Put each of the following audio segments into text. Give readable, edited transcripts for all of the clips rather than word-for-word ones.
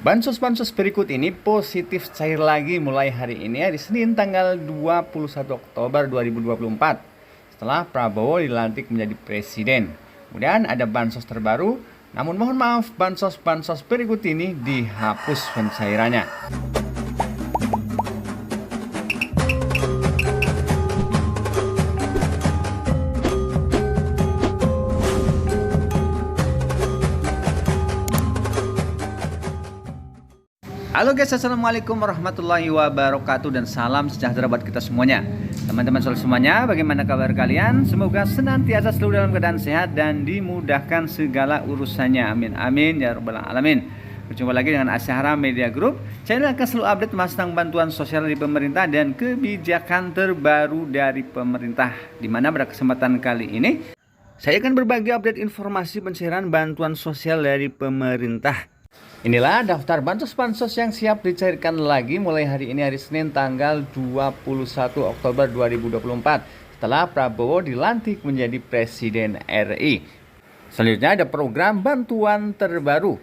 Bansos-bansos berikut ini positif cair lagi mulai hari ini, hari Senin tanggal 21 Oktober 2024 setelah Prabowo dilantik menjadi presiden. Kemudian ada bansos terbaru, namun mohon maaf bansos-bansos berikut ini dihapus pencairannya. Halo guys, assalamualaikum warahmatullahi wabarakatuh dan salam sejahtera buat kita semuanya. Teman-teman semuanya, bagaimana kabar kalian? Semoga senantiasa selalu dalam keadaan sehat dan dimudahkan segala urusannya. Amin amin ya rabbal alamin. Berjumpa lagi dengan Asyahara Media Group. Channel akan selalu update tentang bantuan sosial dari pemerintah dan kebijakan terbaru dari pemerintah. Di mana pada kesempatan kali ini saya akan berbagi update informasi pencairan bantuan sosial dari pemerintah. Inilah daftar bansos-bansos yang siap dicairkan lagi mulai hari ini, hari Senin tanggal 21 Oktober 2024 setelah Prabowo dilantik menjadi Presiden RI. Selanjutnya ada program bantuan terbaru.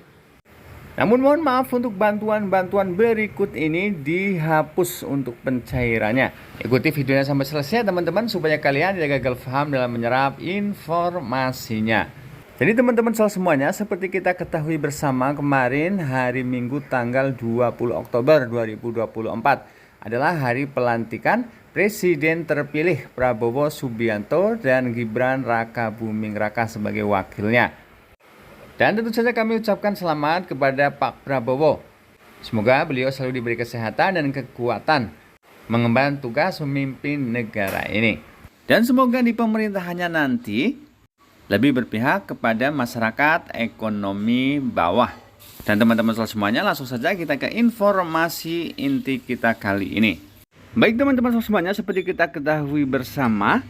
Namun mohon maaf untuk bantuan-bantuan berikut ini dihapus untuk pencairannya. Ikuti videonya sampai selesai teman-teman supaya kalian tidak gagal paham dalam menyerap informasinya. Jadi teman-teman semuanya, seperti kita ketahui bersama kemarin hari Minggu tanggal 20 Oktober 2024 adalah hari pelantikan Presiden terpilih Prabowo Subianto dan Gibran Rakabuming Raka sebagai wakilnya. Dan tentu saja kami ucapkan selamat kepada Pak Prabowo. Semoga beliau selalu diberi kesehatan dan kekuatan mengemban tugas memimpin negara ini. Dan semoga di pemerintahannya nanti lebih berpihak kepada masyarakat ekonomi bawah. Dan teman-teman semuanya, langsung saja kita ke informasi inti kita kali ini. Baik teman-teman semuanya, seperti kita ketahui bersama,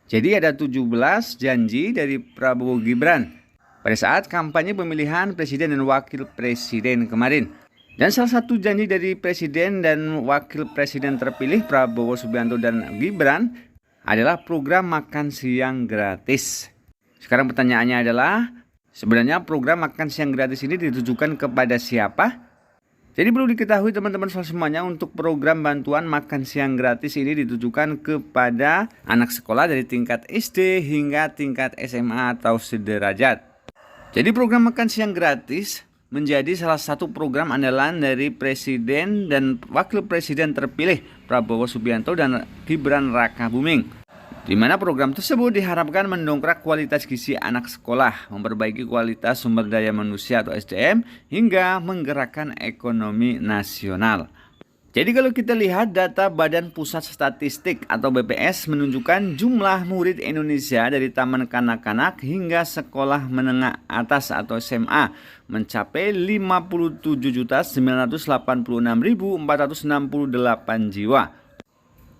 jadi ada 17 janji dari Prabowo Gibran pada saat kampanye pemilihan presiden dan wakil presiden kemarin. Dan salah satu janji dari presiden dan wakil presiden terpilih Prabowo Subianto dan Gibran adalah program makan siang gratis. Sekarang pertanyaannya adalah, sebenarnya program makan siang gratis ini ditujukan kepada siapa? Jadi perlu diketahui teman-teman semuanya, untuk program bantuan makan siang gratis ini ditujukan kepada anak sekolah dari tingkat SD hingga tingkat SMA atau sederajat. Jadi program makan siang gratis menjadi salah satu program andalan dari Presiden dan Wakil Presiden terpilih Prabowo Subianto dan Gibran Rakabuming, di mana program tersebut diharapkan mendongkrak kualitas gizi anak sekolah, memperbaiki kualitas sumber daya manusia atau SDM, hingga menggerakkan ekonomi nasional. Jadi kalau kita lihat data Badan Pusat Statistik atau BPS menunjukkan jumlah murid Indonesia dari taman kanak-kanak hingga sekolah menengah atas atau SMA mencapai 57.986.468 jiwa.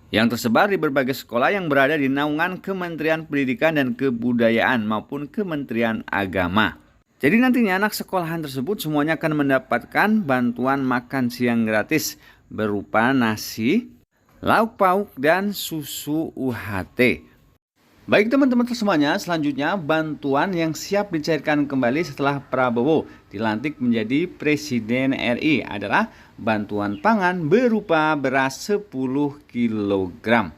Yang tersebar di berbagai sekolah yang berada di naungan Kementerian Pendidikan dan Kebudayaan maupun Kementerian Agama. Jadi nantinya anak sekolahan tersebut semuanya akan mendapatkan bantuan makan siang gratis berupa nasi, lauk pauk, dan susu UHT. Baik teman-teman semuanya, selanjutnya bantuan yang siap dicairkan kembali setelah Prabowo dilantik menjadi Presiden RI adalah bantuan pangan berupa beras 10 kg.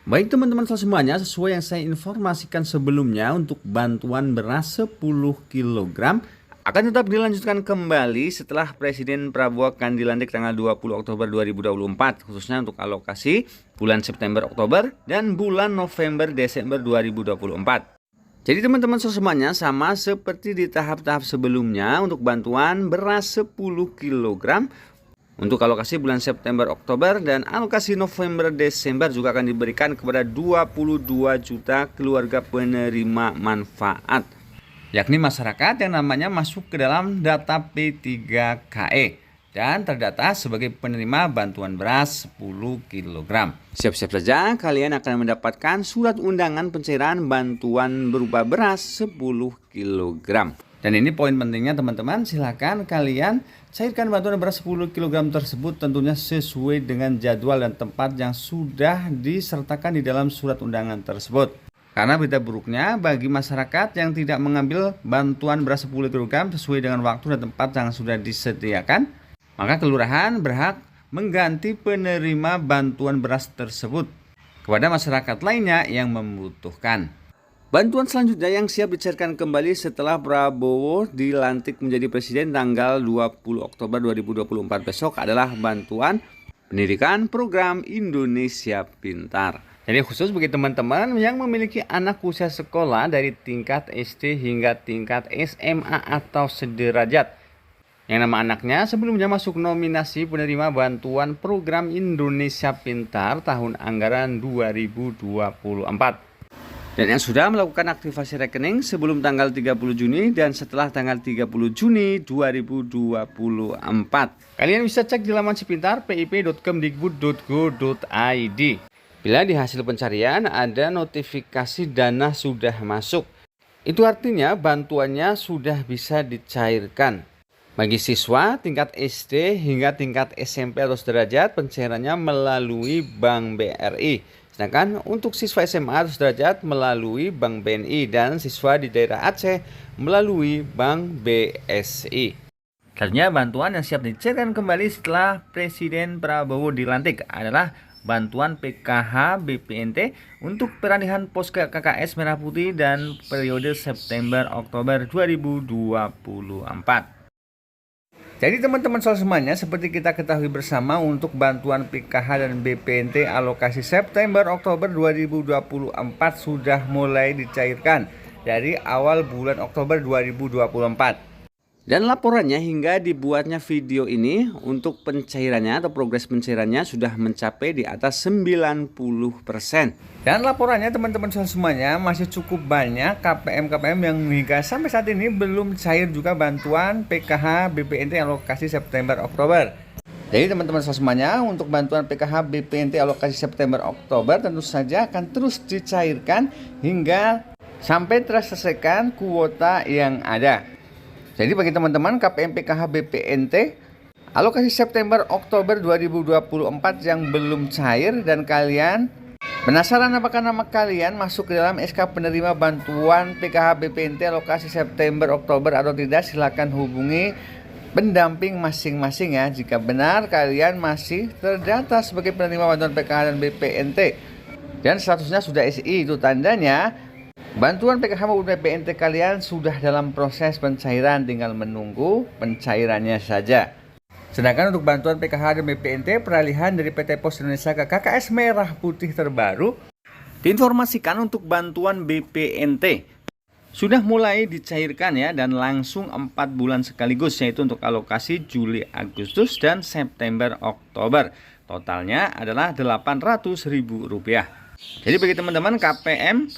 Baik teman-teman semuanya, sesuai yang saya informasikan sebelumnya, untuk bantuan beras 10 kg akan tetap dilanjutkan kembali setelah Presiden Prabowo akan dilantik tanggal 20 Oktober 2024, khususnya untuk alokasi bulan September Oktober dan bulan November Desember 2024. Jadi teman-teman semuanya, sama seperti di tahap-tahap sebelumnya, untuk bantuan beras 10 kg untuk alokasi bulan September Oktober dan alokasi November Desember juga akan diberikan kepada 22 juta keluarga penerima manfaat, yakni masyarakat yang namanya masuk ke dalam data P3KE dan terdata sebagai penerima bantuan beras 10 kg. Siap-siap saja kalian akan mendapatkan surat undangan pencairan bantuan berupa beras 10 kg. Dan ini poin pentingnya teman-teman, silakan kalian cairkan bantuan beras 10 kg tersebut tentunya sesuai dengan jadwal dan tempat yang sudah disertakan di dalam surat undangan tersebut. Karena berita buruknya bagi masyarakat yang tidak mengambil bantuan beras 10 kg sesuai dengan waktu dan tempat yang sudah disediakan, maka kelurahan berhak mengganti penerima bantuan beras tersebut kepada masyarakat lainnya yang membutuhkan. Bantuan selanjutnya yang siap dicairkan kembali setelah Prabowo dilantik menjadi presiden tanggal 20 Oktober 2024 besok adalah bantuan pendidikan program Indonesia Pintar. Jadi khusus bagi teman-teman yang memiliki anak usia sekolah dari tingkat SD hingga tingkat SMA atau sederajat, yang nama anaknya sebelumnya masuk nominasi penerima bantuan program Indonesia Pintar tahun anggaran 2024. Dan yang sudah melakukan aktivasi rekening sebelum tanggal 30 Juni dan setelah tanggal 30 Juni 2024. Kalian bisa cek di laman Sipintar pip.kemdikbud.go.id. Bila di hasil pencarian ada notifikasi dana sudah masuk, itu artinya bantuannya sudah bisa dicairkan. Bagi siswa tingkat SD hingga tingkat SMP atau sederajat, pencairannya melalui Bank BRI. Sedangkan untuk siswa SMA atau sederajat melalui Bank BNI dan siswa di daerah Aceh melalui Bank BSI. Selanjutnya bantuan yang siap dicairkan kembali setelah Presiden Prabowo dilantik adalah bantuan PKH BPNT untuk peralihan pos ke KKS Merah Putih dan periode September-Oktober 2024. Jadi teman-teman semuanya, seperti kita ketahui bersama, untuk bantuan PKH dan BPNT alokasi September-Oktober 2024 sudah mulai dicairkan dari awal bulan Oktober 2024. Dan laporannya hingga dibuatnya video ini untuk pencairannya atau progres pencairannya sudah mencapai di atas 90%. Dan laporannya teman-teman semuanya masih cukup banyak KPM yang hingga sampai saat ini belum cair juga bantuan PKH BPNT alokasi September-Oktober. Jadi teman-teman semuanya, untuk bantuan PKH BPNT alokasi September-Oktober tentu saja akan terus dicairkan hingga sampai terselesaikan kuota yang ada. Jadi bagi teman-teman KPM PKH BPNT alokasi September-Oktober 2024 yang belum cair dan kalian penasaran apakah nama kalian masuk ke dalam SK penerima bantuan PKH BPNT alokasi September-Oktober atau tidak, silakan hubungi pendamping masing-masing ya. Jika benar kalian masih terdata sebagai penerima bantuan PKH dan BPNT dan statusnya sudah SI, itu tandanya bantuan PKH maupun BPNT kalian sudah dalam proses pencairan, tinggal menunggu pencairannya saja. Sedangkan untuk bantuan PKH dan BPNT peralihan dari PT Pos Indonesia ke KKS Merah Putih terbaru, diinformasikan untuk bantuan BPNT sudah mulai dicairkan ya, dan langsung 4 bulan sekaligus, yaitu untuk alokasi Juli, Agustus, dan September-Oktober. Totalnya adalah Rp800.000. Jadi bagi teman-teman KPM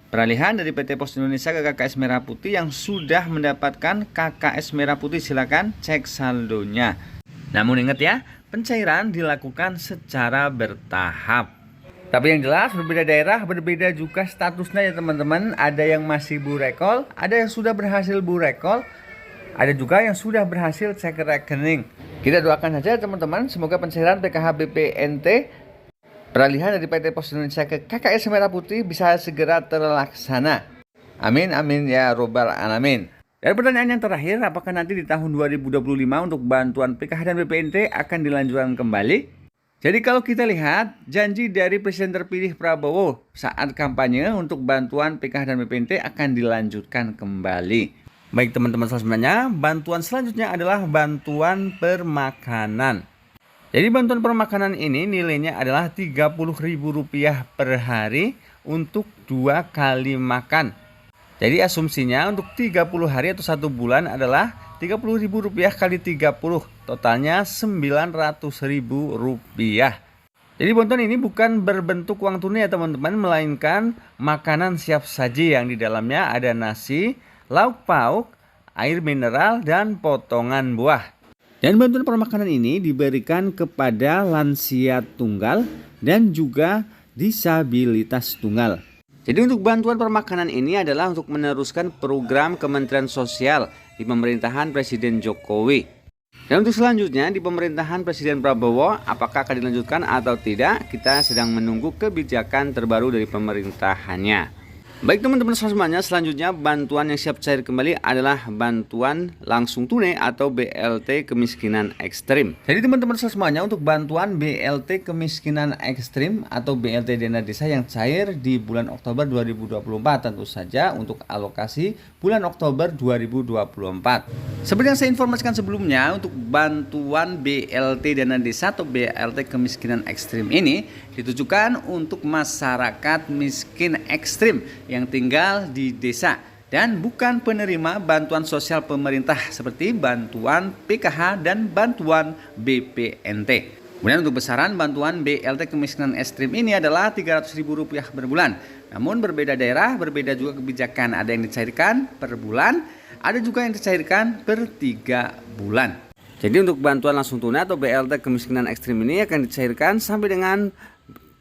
peralihan dari PT Pos Indonesia ke KKS Merah Putih yang sudah mendapatkan KKS Merah Putih, silakan cek saldonya. Namun ingat ya, pencairan dilakukan secara bertahap. Tapi yang jelas berbeda daerah berbeda juga statusnya ya teman-teman. Ada yang masih burekol, ada yang sudah berhasil burekol, ada juga yang sudah berhasil cek rekening. Kita doakan saja teman-teman, semoga pencairan PKH BPNT peralihan dari PT Pos Indonesia ke KKS Merah Putih bisa segera terlaksana. Amin amin ya robbal alamin. Dan pertanyaan yang terakhir, apakah nanti di tahun 2025 untuk bantuan PKH dan BPNT akan dilanjutkan kembali? Jadi kalau kita lihat janji dari Presiden terpilih Prabowo saat kampanye untuk bantuan PKH dan BPNT akan dilanjutkan kembali. Baik teman-teman semuanya, bantuan selanjutnya adalah bantuan permakanan. Jadi bantuan permakanan ini nilainya adalah Rp30.000 per hari untuk 2 kali makan. Jadi asumsinya untuk 30 hari atau 1 bulan adalah Rp30.000 kali 30, totalnya Rp900.000. Jadi bantuan ini bukan berbentuk uang tunai ya teman-teman, melainkan makanan siap saji yang di dalamnya ada nasi, lauk pauk, air mineral, dan potongan buah. Dan bantuan permakanan ini diberikan kepada lansia tunggal dan juga disabilitas tunggal. Jadi untuk bantuan permakanan ini adalah untuk meneruskan program Kementerian Sosial di pemerintahan Presiden Jokowi. Dan untuk selanjutnya di pemerintahan Presiden Prabowo, apakah akan dilanjutkan atau tidak, kita sedang menunggu kebijakan terbaru dari pemerintahannya. Baik teman-teman semuanya, selanjutnya bantuan yang siap cair kembali adalah bantuan langsung tunai atau BLT kemiskinan ekstrim. Jadi teman-teman semuanya, untuk bantuan BLT kemiskinan ekstrim atau BLT dana desa yang cair di bulan Oktober 2024, tentu saja untuk alokasi bulan Oktober 2024. Seperti yang saya informasikan sebelumnya, untuk bantuan BLT dana desa atau BLT kemiskinan ekstrim ini ditujukan untuk masyarakat miskin ekstrim yang tinggal di desa dan bukan penerima bantuan sosial pemerintah seperti bantuan PKH dan bantuan BPNT. Kemudian untuk besaran bantuan BLT kemiskinan ekstrim ini adalah Rp300.000 per bulan. Namun berbeda daerah, berbeda juga kebijakan. Ada yang dicairkan per bulan, ada juga yang dicairkan per 3 bulan. Jadi untuk bantuan langsung tunai atau BLT kemiskinan ekstrim ini akan dicairkan sampai dengan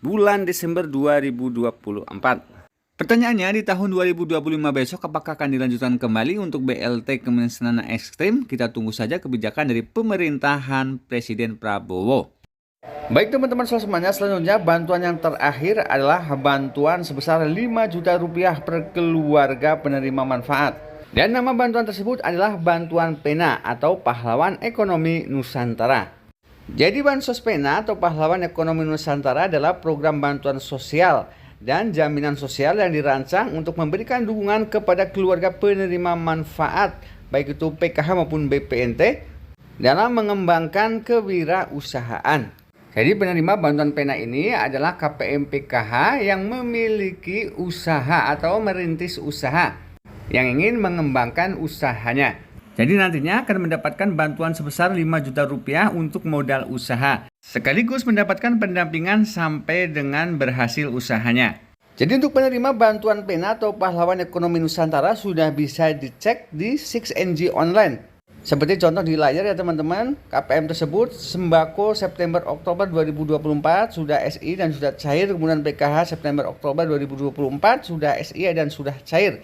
bulan Desember 2024. Pertanyaannya, di tahun 2025 besok apakah akan dilanjutkan kembali untuk BLT kemiskinan ekstrim? Kita tunggu saja kebijakan dari pemerintahan Presiden Prabowo. Baik teman-teman semuanya, selanjutnya bantuan yang terakhir adalah bantuan sebesar Rp5 juta per keluarga penerima manfaat. Dan nama bantuan tersebut adalah Bantuan Pena atau Pahlawan Ekonomi Nusantara. Jadi Bansos Pena atau Pahlawan Ekonomi Nusantara adalah program bantuan sosial dan jaminan sosial yang dirancang untuk memberikan dukungan kepada keluarga penerima manfaat, baik itu PKH maupun BPNT, dalam mengembangkan kewirausahaan. Jadi penerima bantuan Pena ini adalah KPM PKH yang memiliki usaha atau merintis usaha yang ingin mengembangkan usahanya. Jadi nantinya akan mendapatkan bantuan sebesar Rp5 juta untuk modal usaha, sekaligus mendapatkan pendampingan sampai dengan berhasil usahanya. Jadi untuk penerima bantuan Pena atau Pahlawan Ekonomi Nusantara sudah bisa dicek di 6NG online. Seperti contoh di layar ya teman-teman, KPM tersebut sembako September-Oktober 2024 sudah SI dan sudah cair, kemudian PKH September-Oktober 2024 sudah SI dan sudah cair.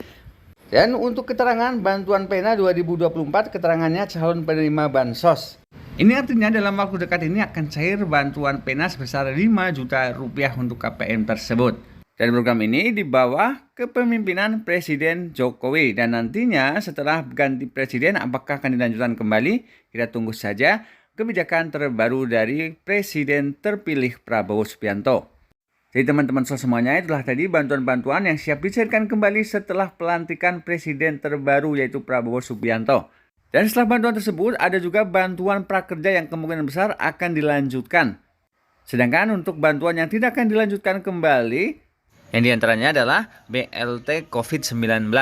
Dan untuk keterangan bantuan Pena 2024, keterangannya calon penerima bansos. Ini artinya dalam waktu dekat ini akan cair bantuan Pena sebesar Rp5 juta untuk KPM tersebut. Dan program ini di bawah kepemimpinan Presiden Jokowi. Dan nantinya setelah ganti presiden apakah akan dilanjutkan kembali? Kita tunggu saja kebijakan terbaru dari Presiden terpilih Prabowo Subianto. Jadi teman-teman semuanya, itulah tadi bantuan-bantuan yang siap dicairkan kembali setelah pelantikan presiden terbaru yaitu Prabowo Subianto. Dan setelah bantuan tersebut ada juga bantuan prakerja yang kemungkinan besar akan dilanjutkan. Sedangkan untuk bantuan yang tidak akan dilanjutkan kembali, yang diantaranya adalah BLT COVID-19,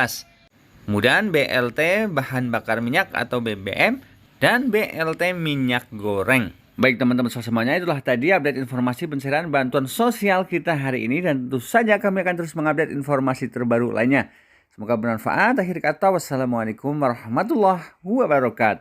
kemudian BLT bahan bakar minyak atau BBM, dan BLT minyak goreng. Baik teman-teman semuanya, itulah tadi update informasi pencairan bantuan sosial kita hari ini, dan tentu saja kami akan terus mengupdate informasi terbaru lainnya. Semoga bermanfaat. Akhir kata, wassalamualaikum warahmatullahi wabarakatuh.